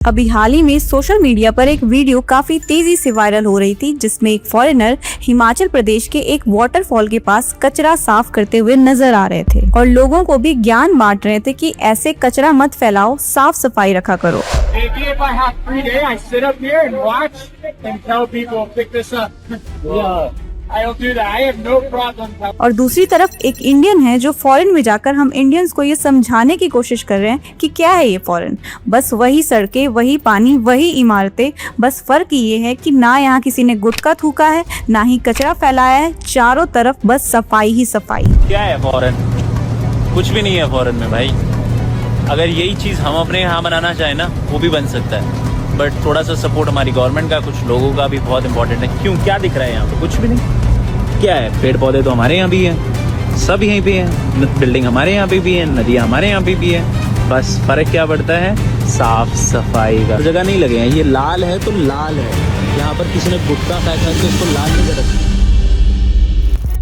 अभी हाल ही में social media पर एक वीडियो काफी तेजी से वायरल हो रही थी, जिसमें एक फॉरेनर हिमाचल प्रदेश के एक वाटरफॉल के पास कचरा साफ करते हुए नजर आ रहे थे और लोगों को भी ज्ञान बांट रहे थे कि ऐसे कचरा मत फैलाओ, साफ सफाई रखा करो। और दूसरी तरफ एक इंडियन है जो फॉरेन में जाकर हम इंडियंस को ये समझाने की कोशिश कर रहे हैं कि क्या है ये फॉरेन, बस वही सड़कें, वही पानी, वही इमारतें, बस फर्क ये है कि ना यहाँ किसी ने गुटखा थूका है, ना ही कचरा फैलाया है, चारों तरफ बस सफाई ही सफाई। क्या है फॉरेन? कुछ भी नहीं है फॉरेन में भाई। अगर यही चीज हम अपने यहाँ बनाना चाहे ना, वो भी बन सकता है, बट थोड़ा सा सपोर्ट हमारी गवर्नमेंट का, कुछ लोगों का भी बहुत इंपॉर्टेंट है। क्यों, क्या दिख रहा है यहाँ पे? कुछ भी नहीं। क्या है, पेड़ पौधे तो हमारे यहाँ भी हैं, सब यहीं पे हैं, बिल्डिंग हमारे यहाँ पे भी है, नदियाँ हमारे यहाँ पे भी है, बस फर्क क्या पड़ता है? साफ सफाई का। जगह नहीं लगे हैं, ये लाल है तो लाल है, यहाँ पर किसी ने गुटखा फेंका तो इसको लाल नहीं कर रखा।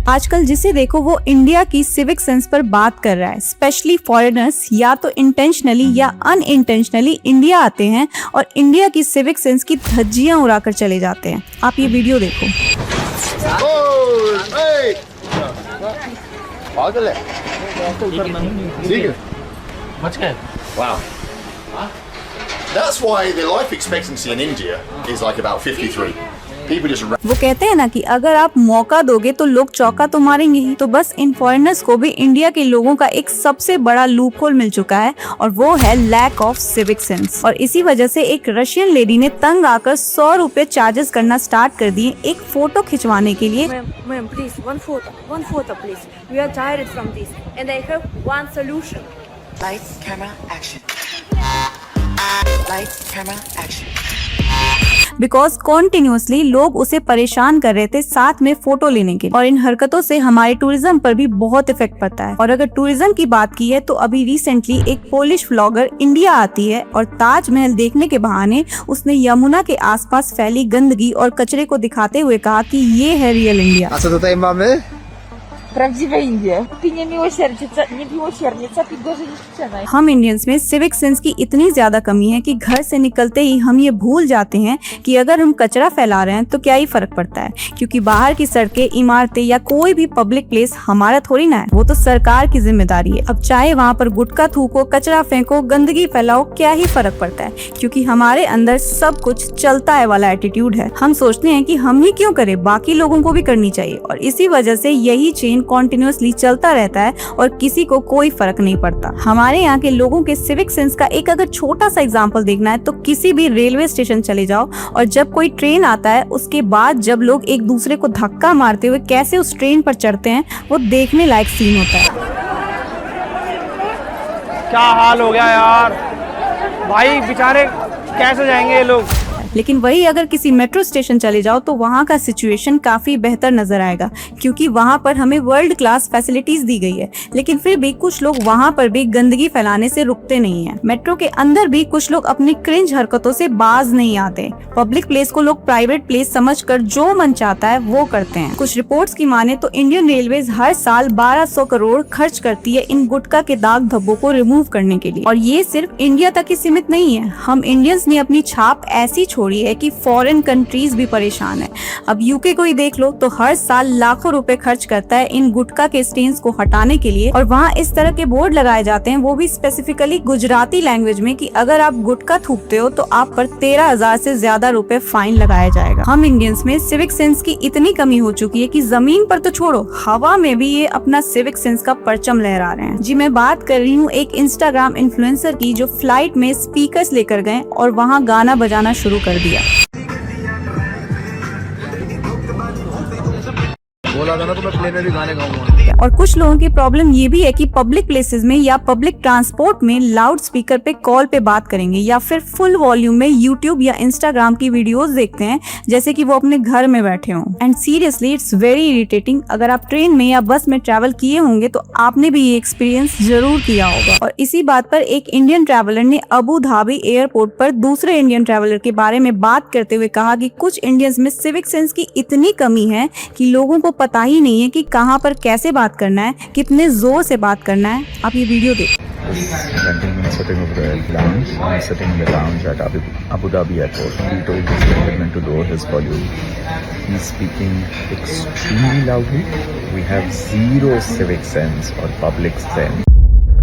आजकल जिसे देखो वो इंडिया की सिविक सेंस पर बात कर रहा है। स्पेशली फॉरेनर्स या तो इंटेंशनली या अनइंटेंशनली इंडिया आते हैं और इंडिया की सिविक सेंस की धज्जियां उड़ाकर चले जाते हैं। आप ये वीडियो देखो। पागल है। Wow. That's why the life expectancy in India is like about 53. People just वो कहते हैं ना कि अगर आप मौका दोगे तो लोग चौका तो मारेंगे ही। तो बस इन फॉरेनर्स को भी इंडिया के लोगों का एक सबसे बड़ा लूप होल मिल चुका है और वो है लैक ऑफ सिविक सेंस। और इसी वजह से एक रशियन लेडी ने तंग आकर 100 रुपए चार्जेस करना स्टार्ट कर दिए एक फोटो खिंचवाने के लिए। Ma'am, please, one photo, please. We are tired from this, and I have one solution. Lights, camera, action. Lights, camera, action. Because continuously लोग उसे परेशान कर रहे थे साथ में फोटो लेने के, और इन हरकतों से हमारे टूरिज्म पर भी बहुत इफेक्ट पड़ता है। और अगर टूरिज्म की बात की है तो अभी रिसेंटली एक पोलिश व्लॉगर इंडिया आती है और ताजमहल देखने के बहाने उसने यमुना के आसपास फैली गंदगी और कचरे को दिखाते हुए कहा कि ये है real India. A co tutaj mamy? Prawdziwe Indie. Ty nie miłosiernica, ty gorzej niż wczoraj. हम इंडियंस में सिविक सेंस की इतनी ज्यादा कमी है कि घर से निकलते ही हम ये भूल जाते हैं कि अगर हम कचरा फैला रहे हैं तो क्या ही फर्क पड़ता है, क्योंकि बाहर की सड़कें, इमारतें या कोई भी पब्लिक प्लेस हमारा थोड़ी ना है, वो तो सरकार की जिम्मेदारी है। अब चाहे वहाँ पर गुटखा थूको, कचरा फेंको, गंदगी फैलाओ, क्या ही फर्क पड़ता है, क्योंकि हमारे अंदर सब कुछ चलता है वाला एटीट्यूड है। हम सोचते हैं कि हम ही क्यों करें, बाकी लोगों को भी करनी चाहिए, और इसी वजह से यही चेन कॉन्टिन्यूसली चलता रहता है और किसी को कोई फर्क नहीं पड़ता। हमारे यहाँ के लोगों के सिविक सेंस का एक अगर छोटा सा एग्जांपल देखना है तो किसी भी रेलवे स्टेशन चले जाओ और जब कोई ट्रेन आता है उसके बाद जब लोग एक दूसरे को धक्का मारते हुए कैसे उस ट्रेन पर चढ़ते हैं, वो देखने लायक सीन होता है। क्या हाल हो गया यार, भाई बेचारे कैसे जाएंगे ये लोग। लेकिन वही अगर किसी मेट्रो स्टेशन चले जाओ तो वहाँ का सिचुएशन काफी बेहतर नजर आएगा, क्योंकि वहाँ पर हमें वर्ल्ड क्लास फैसिलिटीज दी गई है। लेकिन फिर भी कुछ लोग वहाँ पर भी गंदगी फैलाने से रुकते नहीं हैं। मेट्रो के अंदर भी कुछ लोग अपनी क्रिंज हरकतों से बाज नहीं आते। पब्लिक प्लेस को लोग प्राइवेट प्लेस समझकर जो मन चाहता है वो करते हैं। कुछ रिपोर्ट्स की माने तो इंडियन रेलवेज हर साल 1200 करोड़ खर्च करती है इन गुटखा के दाग धब्बों को रिमूव करने के लिए। और ये सिर्फ इंडिया तक ही सीमित नहीं है, हम इंडियंस ने अपनी छाप ऐसी छोड़ी है कि फॉरेन कंट्रीज भी परेशान है। अब यूके को ही देख लो तो हर साल लाखों रुपए खर्च करता है इन गुटखा के स्टेन्स को हटाने के लिए, और वहाँ इस तरह के बोर्ड लगाए जाते हैं, वो भी स्पेसिफिकली गुजराती लैंग्वेज में, कि अगर आप गुटखा थूकते हो तो आप पर 13,000 से ज्यादा रुपए फाइन लगाया जाएगा। हम इंडियंस में सिविक सेंस की इतनी कमी हो चुकी है कि जमीन पर तो छोड़ो, हवा में भी ये अपना सिविक सेंस का परचम लहरा रहे हैं। जी मैं बात कर रही हूँ एक इंस्टाग्राम इन्फ्लुएंसर की, जो फ्लाइट में स्पीकर्स लेकर गए और वहाँ गाना बजाना शुरू कर दिया। बोला था ना तो मैं प्लेन में भी गाने गाऊंगा। और कुछ लोगों की प्रॉब्लम ये भी है कि पब्लिक प्लेसेस में या पब्लिक ट्रांसपोर्ट में लाउड स्पीकर पे कॉल पे बात करेंगे या फिर फुल वॉल्यूम में यूट्यूब या इंस्टाग्राम की वीडियोस देखते हैं जैसे कि वो अपने घर में बैठे हों। And seriously it's very irritating. अगर आप ट्रेन में या बस में ट्रैवल किए होंगे तो आपने भी ये एक्सपीरियंस जरूर किया होगा। और इसी बात पर एक इंडियन ट्रैवलर ने अबू धाबी एयरपोर्ट पर दूसरे इंडियन ट्रैवलर के बारे में बात करते हुए कहा कि कुछ इंडियंस में सिविक सेंस की इतनी कमी है कि लोगों को पता ही नहीं है कि कहाँ पर कैसे बात करना है, कितने जोर से बात करना है। आप ये वीडियो देखो। Gentleman sitting over the lounge. I'm sitting in the lounge at Abu Dhabi airport. He told this gentleman to lower his volume. He's speaking extremely loudly. We have zero civic sense or public sense.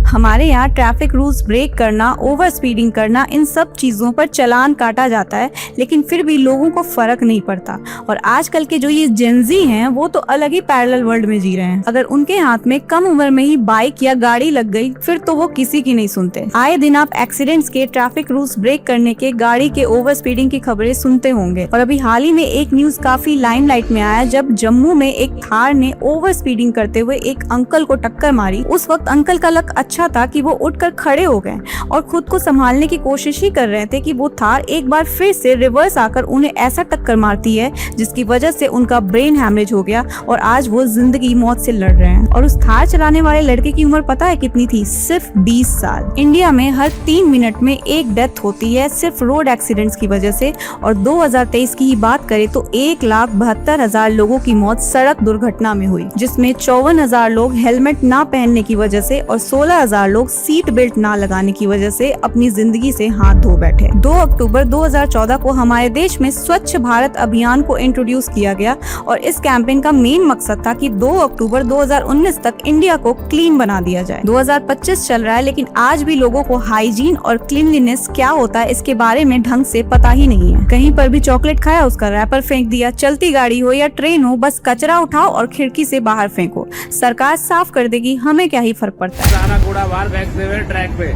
हमारे यहाँ traffic rules break करना, over speeding करना, इन सब चीज़ों पर चालान काटा जाता है, लेकिन फिर भी लोगों को फर्क नहीं पड़ता। और आजकल के जो ये जेनजी हैं वो तो अलग ही पैरेलल वर्ल्ड में जी रहे हैं। अगर उनके हाथ में कम उम्र में ही बाइक या गाड़ी लग गई फिर तो वो किसी की नहीं सुनते। आए दिन आप एक्सीडेंट्स के, ट्रैफिक रूल्स ब्रेक करने के, गाड़ी के ओवर स्पीडिंग की खबरें सुनते होंगे। और अभी हाल ही में एक न्यूज काफी लाइमलाइट में आया जब जम्मू में एक थार ने ओवर स्पीडिंग करते हुए एक अंकल को टक्कर मारी। उस वक्त अंकल का लक अच्छा था कि वो उठकर खड़े हो गए और खुद को संभालने की कोशिश ही कर रहे थे कि वो थार एक बार फिर से रिवर्स आकर उन्हें ऐसा टक्कर मारती है जिसकी वजह से उनका ब्रेन हैमरेज हो गया और आज वो जिंदगी मौत से लड़ रहे हैं। और उस थार चलाने वाले लड़के की उम्र पता है कितनी थी? सिर्फ 20 साल। इंडिया में हर 3 मिनट में एक डेथ होती है सिर्फ रोड एक्सीडेंट्स की वजह से। और 2023 की ही बात करें तो 1,72,000 लोगों की मौत सड़क दुर्घटना में हुई, जिसमें 54,000 लोग हेलमेट ना पहनने की वजह से और 16,000 लोग सीट बेल्ट ना लगाने की वजह से अपनी जिंदगी से हाथ धो बैठे। 2 अक्टूबर 2014 को हमारे देश में स्वच्छ भारत अभियान को इंट्रोड्यूस किया गया और इस कैंपेन का मेन मकसद था कि 2 अक्टूबर 2019 तक इंडिया को क्लीन बना दिया जाए। 2025 चल रहा है लेकिन आज भी लोगों को हाइजीन और क्लीनलीनेस क्या होता है इसके बारे में ढंग से पता ही नहीं है। कहीं पर भी चॉकलेट खाया उसका रैपर फेंक दिया। चलती गाड़ी हो या ट्रेन हो, बस कचरा उठाओ और खिड़की से बाहर फेंको। सरकार साफ कर देगी, हमें क्या ही फर्क पड़ता है। सारा कूड़ा बाहर फेंकते हुए ट्रैक पे,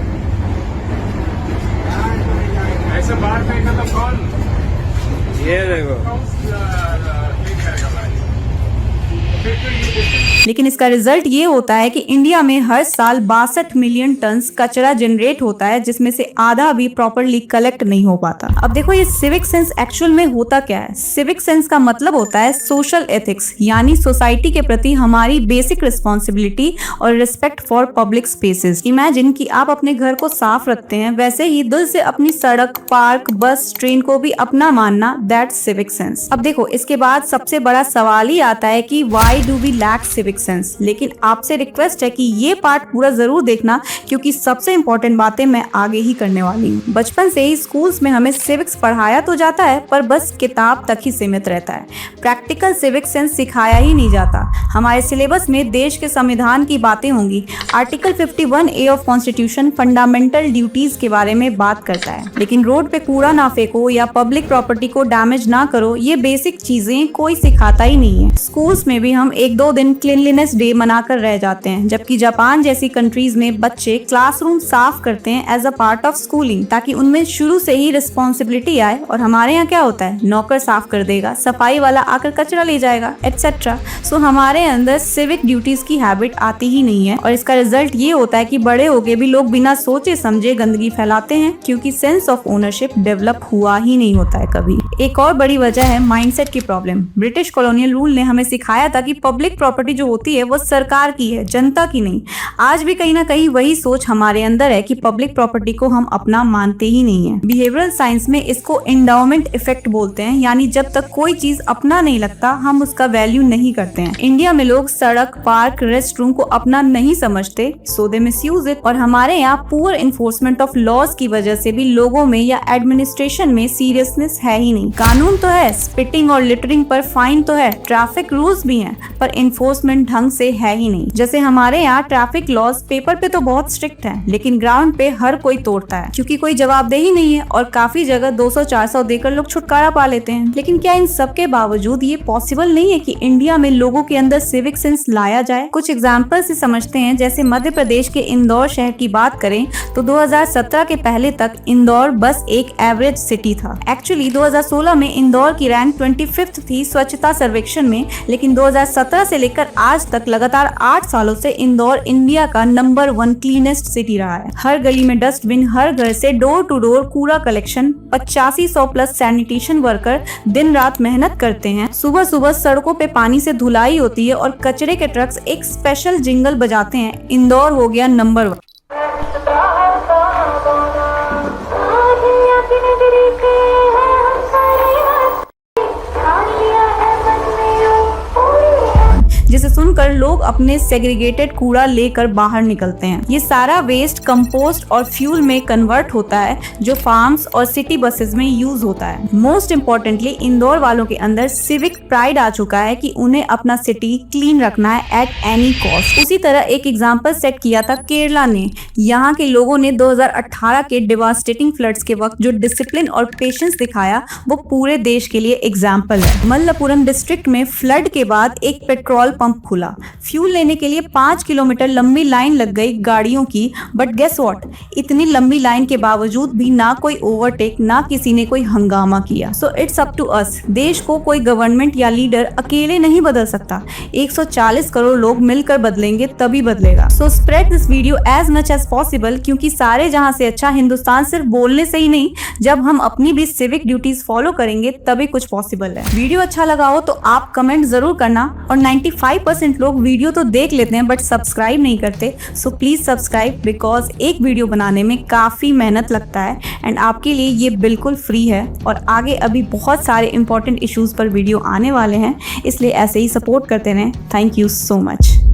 ऐसे बाहर फेंका तो कौन? ये देखो, लेकिन इसका रिजल्ट ये होता है कि इंडिया में हर साल 62 मिलियन टन कचरा जनरेट होता है, जिसमें से आधा भी प्रॉपर्ली कलेक्ट नहीं हो पाता। अब देखो ये सिविक सेंस एक्चुअल में होता क्या है। सिविक सेंस का मतलब होता है सोशल एथिक्स, यानी सोसाइटी के प्रति हमारी बेसिक रिस्पॉन्सिबिलिटी और respect for public spaces. Imagine कि आप अपने घर को साफ रखते हैं, वैसे ही दिल से अपनी सड़क, पार्क, बस, ट्रेन को भी अपना मानना, दैट सिविक सेंस। अब देखो इसके बाद सबसे बड़ा सवाल ही आता है कि why do we lack civic sense. लेकिन आपसे रिक्वेस्ट है कि ये पार्ट पूरा जरूर देखना, क्योंकि सबसे इंपॉर्टेंट बातें मैं आगे ही करने वाली हूँ। बचपन से ही स्कूल्स में हमें सिविक्स पढ़ाया तो जाता है, पर बस किताब तक ही सीमित रहता है। प्रैक्टिकल सिविक सेंस सिखाया ही नहीं जाता। हमारे सिलेबस में देश के संविधान की बातें होंगी। Article 51A of constitution fundamental duties के बारे में बात करता है, लेकिन रोड पे कूड़ा ना फेंको या पब्लिक प्रॉपर्टी को डैमेज ना करो, ये बेसिक चीजें कोई सिखाता ही नहीं है। स्कूल्स में भी हम 1-2 दिन क्लीनलीनेस डे मनाकर रह जाते हैं, जबकि जापान जैसी कंट्रीज में बच्चे क्लासरूम साफ करते हैं as a part of schooling, ताकि उनमें शुरू से ही रिस्पॉन्सिबिलिटी आए। और हमारे यहाँ क्या होता है, नौकर साफ कर देगा, सफाई वाला आकर कचरा ले जाएगा, एटसेट्रा। सो हमारे अंदर सिविक ड्यूटीज की हैबिट आती ही नहीं है और इसका रिजल्ट ये होता है कि बड़े होके भी लोग बिना सोचे समझे गंदगी फैलाते हैं, क्योंकि सेंस ऑफ ओनरशिप डेवलप हुआ ही नहीं होता है कभी। एक और बड़ी वजह है माइंडसेट की प्रॉब्लम। ब्रिटिश कॉलोनियल रूल ने हमें सिखाया था कि पब्लिक प्रॉपर्टी जो होती है वो सरकार की है, जनता की नहीं। आज भी कहीं ना कहीं वही सोच हमारे अंदर है कि पब्लिक प्रॉपर्टी को हम अपना मानते ही नहीं है। बिहेवियरल साइंस में इसको एंडाउमेंट इफेक्ट बोलते हैं, यानी जब तक कोई चीज अपना नहीं लगता हम उसका वैल्यू नहीं करते हैं। इंडिया में लोग सड़क, पार्क, रेस्ट रूम को अपना नहीं समझते, सो दे मिसयूज इट। और हमारे यहाँ पुअर इन्फोर्समेंट ऑफ लॉज की वजह से भी लोगों में या एडमिनिस्ट्रेशन में सीरियसनेस है ही नहीं। कानून तो है, स्पिटिंग और लिटरिंग पर फाइन तो है, ट्रैफिक रूल्स भी हैं, पर इन्फोर्समेंट ढंग से है ही नहीं। जैसे हमारे यहाँ ट्रैफिक लॉज पेपर पे तो बहुत स्ट्रिक्ट है, लेकिन ग्राउंड पे हर कोई तोड़ता है, क्योंकि कोई जवाबदेही नहीं है और काफी जगह 200-400 देकर लोग छुटकारा पा लेते हैं। लेकिन क्या इन सब के बावजूद ये पॉसिबल नहीं है कि इंडिया में लोगों के अंदर सिविक सेंस लाया जाए? कुछ एग्जाम्पल से समझते हैं। जैसे मध्य प्रदेश के इंदौर शहर की बात करें तो 2017 के पहले तक इंदौर बस एक एवरेज सिटी था। एक्चुअली 2016 में इंदौर की रैंक 25th थी स्वच्छता सर्वेक्षण में, लेकिन 2017 से लेकर आज तक लगातार 8 सालों से इंदौर इंडिया का नंबर 1 क्लीनेस्ट सिटी रहा है। हर गली में डस्टबिन, हर घर से डोर टू डोर कूड़ा कलेक्शन, 8500 प्लस सैनिटेशन वर्कर दिन रात मेहनत करते हैं। सुबह सुबह सड़कों पे पानी से धुलाई होती है और कचरे के ट्रक्स एक स्पेशल जिंगल बजाते हैं, इंदौर हो गया नंबर 1। पर लोग अपने सेग्रीगेटेड कूड़ा लेकर बाहर निकलते हैं। ये सारा वेस्ट कंपोस्ट और फ्यूल में कन्वर्ट होता है जो फार्म्स और सिटी बसेस में यूज होता है। मोस्ट इम्पोर्टेंटली इंदौर वालों के अंदर सिविक प्राइड आ चुका है कि उन्हें अपना सिटी क्लीन रखना है एट एनी कॉस्ट। उसी तरह एक एग्जाम्पल सेट किया था केरला ने। यहाँ के लोगों ने 2018 के डिवास्टेटिंग फ्लड्स के वक्त जो डिसिप्लिन और पेशेंस दिखाया वो पूरे देश के लिए एग्जाम्पल है। मल्लपुरम डिस्ट्रिक्ट में फ्लड के बाद एक पेट्रोल पंप खुला। फ्यूल लेने के लिए 5 किलोमीटर लंबी लाइन लग गई गाड़ियों की, बट गेस व्हाट, इतनी लंबी लाइन के बावजूद भी ना कोई ओवरटेक, ना किसी ने कोई हंगामा किया। So it's up to us. देश को कोई गवर्नमेंट या लीडर अकेले नहीं बदल सकता। 140 करोड़ लोग मिलकर बदलेंगे तभी बदलेगा। So spread this video as much as possible, क्योंकि सारे जहां से अच्छा हिंदुस्तान सिर्फ बोलने से ही नहीं, जब हम अपनी भी सिविक ड्यूटीज फॉलो करेंगे तभी कुछ पॉसिबल है। वीडियो अच्छा लगा हो तो आप कमेंट जरूर करना। और 95% लोग वीडियो तो देख लेते हैं बट सब्सक्राइब नहीं करते। सो प्लीज सब्सक्राइब, बिकॉज एक वीडियो बनाने में काफी मेहनत लगता है एंड आपके लिए ये बिल्कुल फ्री है। और आगे अभी बहुत सारे इंपॉर्टेंट इश्यूज पर वीडियो आने वाले हैं, इसलिए ऐसे ही सपोर्ट करते रहें। Thank you so much.